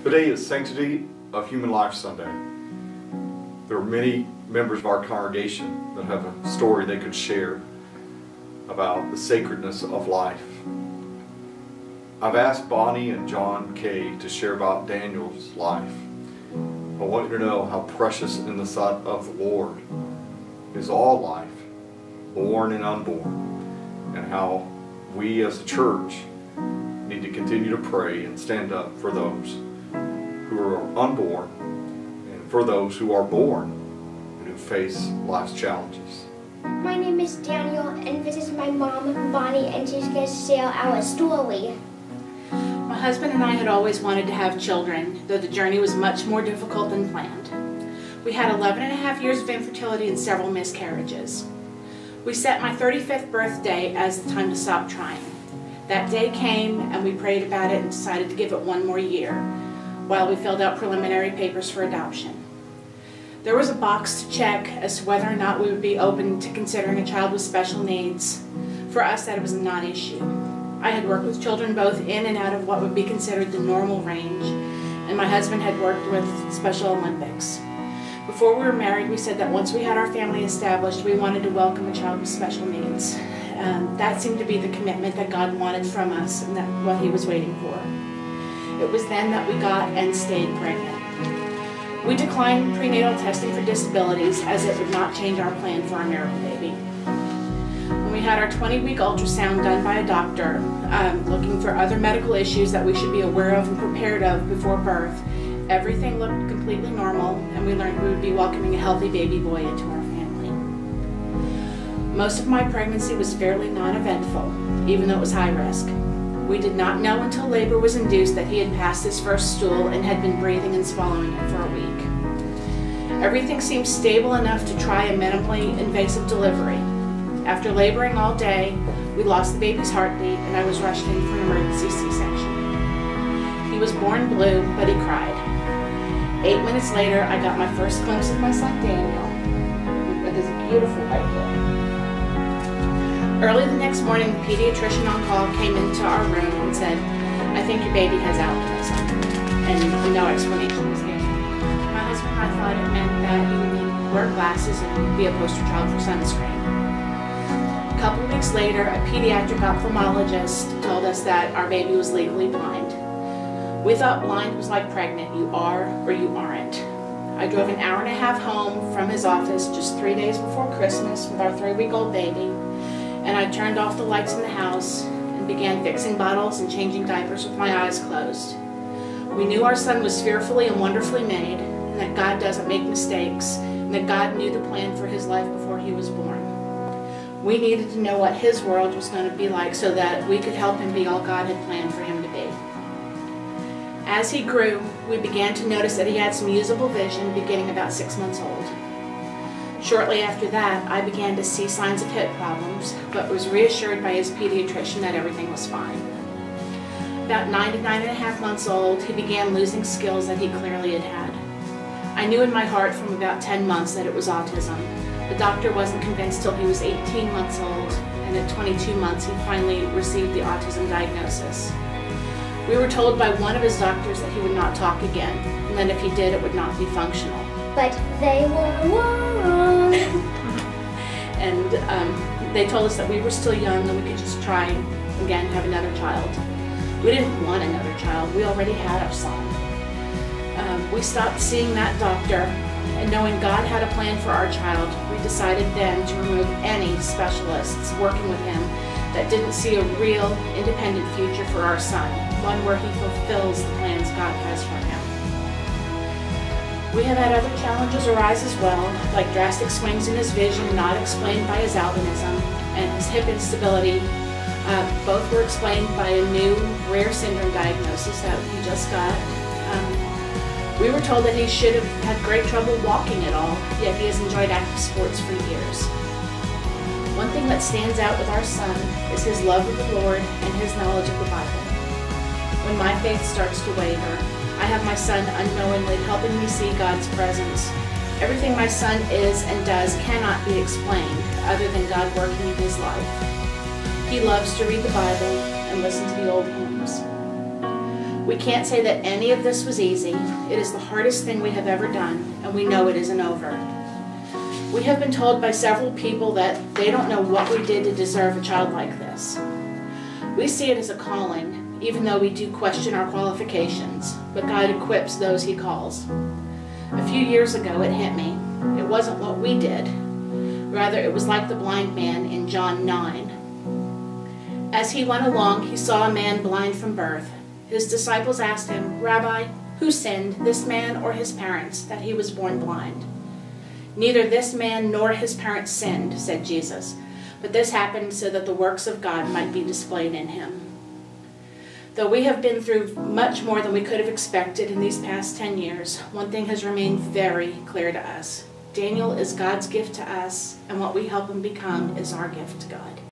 Today is Sanctity of Human Life Sunday. There are many members of our congregation that have a story they could share about the sacredness of life. I've asked Bonnie and John Kay to share about Daniel's life. I want you to know how precious in the sight of the Lord is all life, born and unborn, and how we as a church need to continue to pray and stand up for those who are unborn and for those who are born and who face life's challenges. My name is Daniel, and this is my mom, Bonnie, and she's going to share our story. My husband and I had always wanted to have children, though the journey was much more difficult than planned. We had 11.5 years of infertility and several miscarriages. We set my 35th birthday as the time to stop trying. That day came, and we prayed about it and decided to give it one more year, while we filled out preliminary papers for adoption. There was a box to check as to whether or not we would be open to considering a child with special needs. For us, that was a non-issue. I had worked with children both in and out of what would be considered the normal range, and my husband had worked with Special Olympics. Before we were married, we said that once we had our family established, we wanted to welcome a child with special needs. That seemed to be the commitment that God wanted from us, and that what He was waiting for. It was then that we got and stayed pregnant. We declined prenatal testing for disabilities, as it would not change our plan for our miracle baby. When we had our 20-week ultrasound done by a doctor, looking for other medical issues that we should be aware of and prepared of before birth, everything looked completely normal, and we learned we would be welcoming a healthy baby boy into our family. Most of my pregnancy was fairly non-eventful, even though it was high risk. We did not know until labor was induced that he had passed his first stool and had been breathing and swallowing it for a week. Everything seemed stable enough to try a minimally invasive delivery. After laboring all day, we lost the baby's heartbeat, and I was rushed in for an emergency C-section. He was born blue, but he cried. 8 minutes later, I got my first glimpse of my son Daniel with his beautiful white hair. Early the next morning, the pediatrician on call came into our room and said, "I think your baby has albinism," and no explanation was given. My husband and I thought it meant that he would need to wear glasses and be a poster child for sunscreen. A couple of weeks later, a pediatric ophthalmologist told us that our baby was legally blind. We thought blind was like pregnant, you are or you aren't. I drove an hour and a half home from his office just 3 days before Christmas with our 3-week-old baby, and I turned off the lights in the house and began fixing bottles and changing diapers with my eyes closed. We knew our son was fearfully and wonderfully made, and that God doesn't make mistakes, and that God knew the plan for his life before he was born. We needed to know what his world was going to be like so that we could help him be all God had planned for him to be. As he grew, we began to notice that he had some usable vision beginning about 6 months old. Shortly after that, I began to see signs of hip problems, but was reassured by his pediatrician that everything was fine. About 9 to 9.5 months old, he began losing skills that he clearly had had. I knew in my heart from about 10 months that it was autism. The doctor wasn't convinced till he was 18 months old, and at 22 months he finally received the autism diagnosis. We were told by one of his doctors that he would not talk again, and that if he did, it would not be functional. But they were wrong. And they told us that we were still young and we could just try again have another child. We didn't want another child. We already had our son. We stopped seeing that doctor, and knowing God had a plan for our child, we decided then to remove any specialists working with him that didn't see a real independent future for our son, one where he fulfills the plans God has for him. We have had other challenges arise as well, like drastic swings in his vision not explained by his albinism, and his hip instability. Both were explained by a new rare syndrome diagnosis that he just got. We were told that he should have had great trouble walking at all, yet he has enjoyed active sports for years. One thing that stands out with our son is his love of the Lord and his knowledge of the Bible. When my faith starts to waver, I have my son unknowingly helping me see God's presence. Everything my son is and does cannot be explained other than God working in his life. He loves to read the Bible and listen to the old hymns. We can't say that any of this was easy. It is the hardest thing we have ever done, and we know it isn't over. We have been told by several people that they don't know what we did to deserve a child like this. We see it as a calling, even though we do question our qualifications, but God equips those He calls. A few years ago it hit me. It wasn't what we did. Rather, it was like the blind man in John 9. As he went along, he saw a man blind from birth. His disciples asked him, "Rabbi, who sinned, this man or his parents, that he was born blind?" "Neither this man nor his parents sinned," said Jesus, "but this happened so that the works of God might be displayed in him." Though we have been through much more than we could have expected in these past 10 years, one thing has remained very clear to us. Daniel is God's gift to us, and what we help him become is our gift to God.